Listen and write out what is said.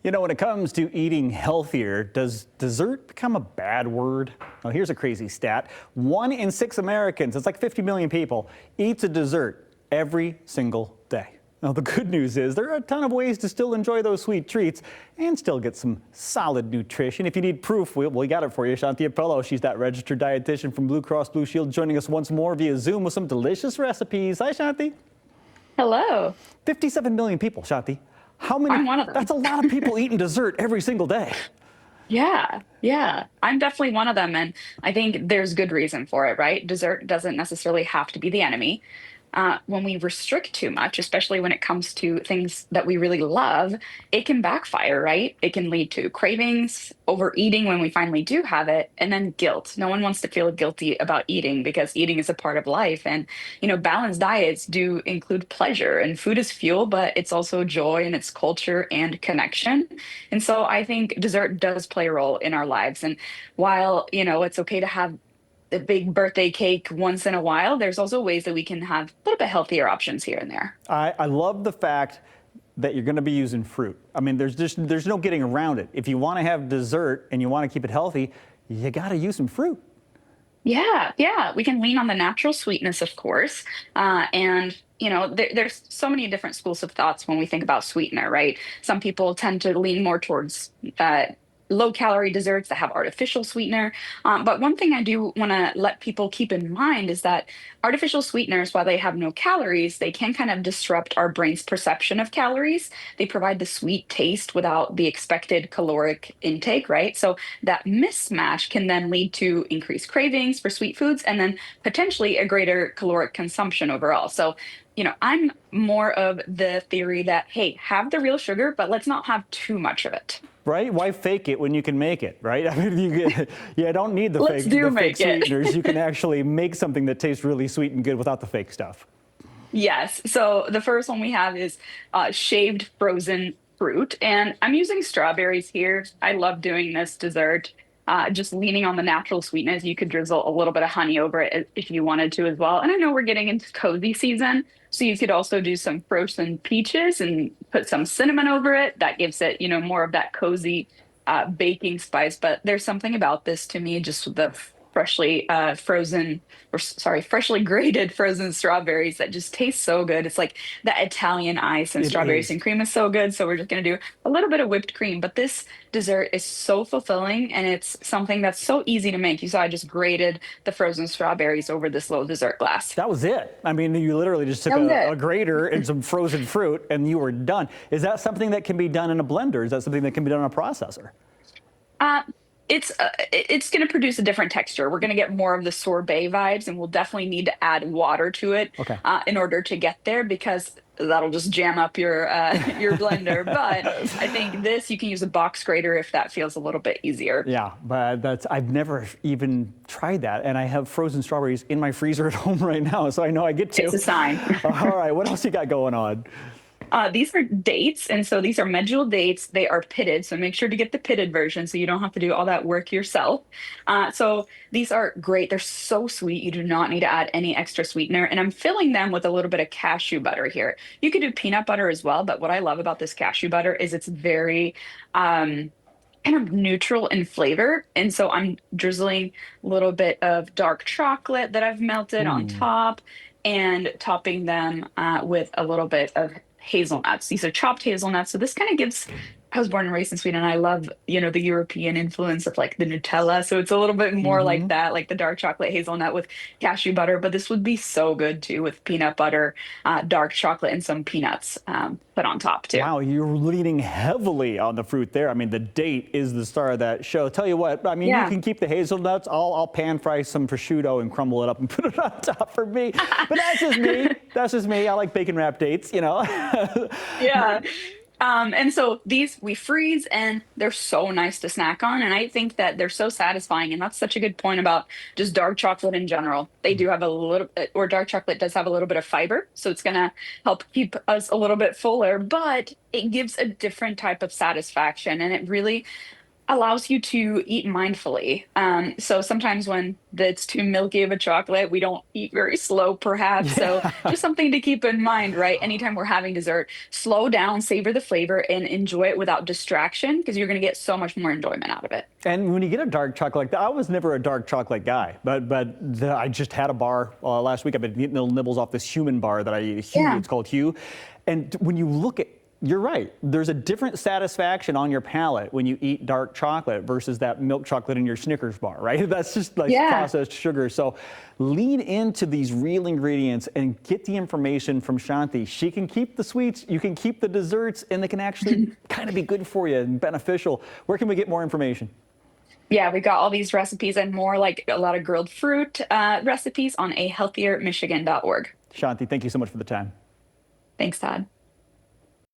When it comes to eating healthier, does dessert become a bad word? Well, here's a crazy stat. 1 in 6 Americans, it's like 50 million people, eats a dessert every single day. Now, the good news is there are a ton of ways to still enjoy those sweet treats and still get some solid nutrition. If you need proof, we got it for you. Shanthi Apelo, she's that registered dietitian from Blue Cross Blue Shield, joining us once more via Zoom with some delicious recipes. Hi, Shanthi. Hello. 57 million people, Shanthi. How many? I'm one of them. That's a lot of people eating dessert every single day. Yeah. I'm definitely one of them. And I think there's good reason for it, right? Dessert doesn't necessarily have to be the enemy. When we restrict too much, especially when it comes to things that we really love, it can backfire, right? It can lead to cravings, overeating when we finally do have it, and then guilt. No one wants to feel guilty about eating because eating is a part of life. And, balanced diets do include pleasure, and food is fuel, but it's also joy and it's culture and connection. And so I think dessert does play a role in our lives. And while, it's okay to have a big birthday cake once in a while, there's also ways that we can have a little bit healthier options here and there. I love the fact that you're going to be using fruit. I mean, there's no getting around it. If you want to have dessert and you want to keep it healthy, you got to use some fruit. Yeah. We can lean on the natural sweetness, of course. There's so many different schools of thoughts when we think about sweetener, right? Some people tend to lean more towards low calorie desserts that have artificial sweetener. But one thing I do want to let people keep in mind is that artificial sweeteners, while they have no calories, they can kind of disrupt our brain's perception of calories. They provide the sweet taste without the expected caloric intake, right? So that mismatch can then lead to increased cravings for sweet foods and then potentially a greater caloric consumption overall. So I'm more of the theory that, hey, have the real sugar, but let's not have too much of it. Right? Why fake it when you can make it, right? I mean, you don't need the Let's fake sweeteners. You can actually make something that tastes really sweet and good without the fake stuff. Yes. So the first one we have is shaved frozen fruit. And I'm using strawberries here. I love doing this dessert. Just leaning on the natural sweetness. You could drizzle a little bit of honey over it if you wanted to as well. And I know we're getting into cozy season, so you could also do some frozen peaches and put some cinnamon over it. That gives it, more of that cozy baking spice. But there's something about this to me, just with the freshly grated frozen strawberries that just taste so good. It's like that Italian ice and It strawberries is. and cream is so good. So we're just going to do a little bit of whipped cream. But this dessert is so fulfilling and it's something that's so easy to make. You saw I just grated the frozen strawberries over this little dessert glass. That was it. I mean, you literally just took That was a it. grater and some frozen fruit and you were done. Is that something that can be done in a blender? Is that something that can be done in a processor? Uh, it's going to produce a different texture. We're going to get more of the sorbet vibes, and we'll definitely need to add water to it Okay. in order to get there because that'll just jam up your your blender. But I think this you can use a box grater if that feels a little bit easier. Yeah, but I've never even tried that, and I have frozen strawberries in my freezer at home right now, so I know I get to. It's a sign. All right, what else you got going on? These are dates, and so these are medjool dates. They are pitted, so make sure to get the pitted version so you don't have to do all that work yourself. So these are great. They're so sweet. You do not need to add any extra sweetener, and I'm filling them with a little bit of cashew butter here. You could do peanut butter as well, but what I love about this cashew butter is it's very kind of neutral in flavor. And so I'm drizzling a little bit of dark chocolate that I've melted on top and topping them with a little bit of hazelnuts. These are chopped hazelnuts. So this kind of gives, I was born and raised in Sweden. I love, the European influence of like the Nutella. So it's a little bit more like Hmm. that, like the dark chocolate hazelnut with cashew butter. But this would be so good too with peanut butter, dark chocolate, and some peanuts put on top too. Wow, you're leaning heavily on the fruit there. I mean, the date is the star of that show. Tell you what, I mean, you Yeah. can keep the hazelnuts. I'll pan fry some prosciutto and crumble it up and put it on top for me. But that's just me. That's just me. I like bacon wrap dates. Yeah. And so these we freeze and they're so nice to snack on. And I think that they're so satisfying. And that's such a good point about just dark chocolate in general. They do have a little, or dark chocolate does have a little bit of fiber. So it's going to help keep us a little bit fuller, but it gives a different type of satisfaction. And it really allows you to eat mindfully. So sometimes when it's too milky of a chocolate, we don't eat very slow, perhaps. So Yeah. just something to keep in mind, right? Anytime we're having dessert, slow down, savor the flavor, and enjoy it without distraction because you're going to get so much more enjoyment out of it. And when you get a dark chocolate like that, I was never a dark chocolate guy, but I just had a bar last week. I've been eating little nibbles off this human bar that I eat. Hue, Yeah. it's called Hue. And when you look at, you're right. There's a different satisfaction on your palate when you eat dark chocolate versus that milk chocolate in your Snickers bar, right? That's just like Yeah. processed sugar. So lean into these real ingredients and get the information from Shanthi. She can keep the sweets, you can keep the desserts, and they can actually kind of be good for you and beneficial. Where can we get more information? Yeah, we've got all these recipes and more, like a lot of grilled fruit recipes on ahealthiermichigan.org. Shanthi, thank you so much for the time. Thanks, Todd.